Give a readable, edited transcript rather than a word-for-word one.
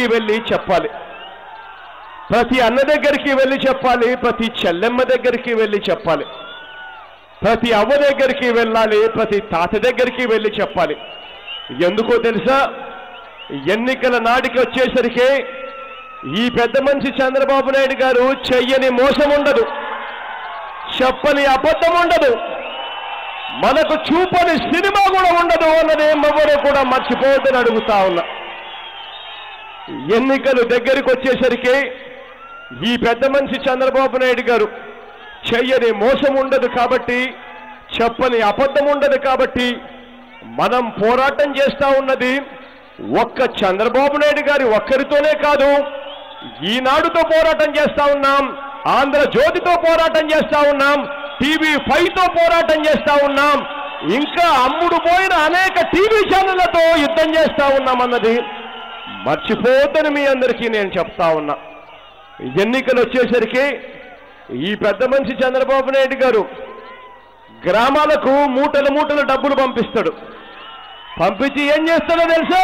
దగ్గరికి వెళ్ళి చెప్పాలి, ప్రతి అన్న దగ్గరికి వెళ్ళి చెప్పాలి, ప్రతి చెల్లెమ్మ దగ్గరికి వెళ్ళి చెప్పాలి, ప్రతి అవ్వ దగ్గరికి వెళ్ళాలి, ప్రతి తాత దగ్గరికి వెళ్ళి చెప్పాలి. ఎందుకో తెలుసా? ఎన్నికల నాటికి వచ్చేసరికి ఈ పెద్ద మనిషి చంద్రబాబు నాయుడు గారు చెయ్యని మోసం ఉండదు, చెప్పని అబద్ధం ఉండదు, మనకు చూపని సినిమా కూడా ఉండదు అన్నది ఎవరు కూడా మర్చిపోవద్దని అడుగుతా ఉన్నా. ఎన్నికలు దగ్గరికి వచ్చేసరికి ఈ పెద్ద మనిషి చంద్రబాబు నాయుడు గారు చెయ్యని మోసం ఉండదు కాబట్టి, చెప్పని అబద్ధం ఉండదు కాబట్టి మనం పోరాటం చేస్తా ఉన్నది ఒక్క చంద్రబాబు నాయుడు గారి ఒక్కరితోనే కాదు, ఈనాడుతో పోరాటం చేస్తా ఉన్నాం, ఆంధ్రజ్యోతితో పోరాటం చేస్తా ఉన్నాం, TV5తో పోరాటం చేస్తా ఉన్నాం, ఇంకా అమ్ముడు పోయిన అనేక టీవీ ఛానళ్లతో యుద్ధం చేస్తా ఉన్నామన్నది మర్చిపోతని మీ అందరికీ నేను చెప్తా ఉన్నా. ఎన్నికలు వచ్చేసరికి ఈ పెద్ద మనిషి చంద్రబాబు నాయుడు గారు గ్రామాలకు మూటలు మూటలు డబ్బులు పంపిస్తాడు. పంపించి ఏం చేస్తాడో తెలుసా?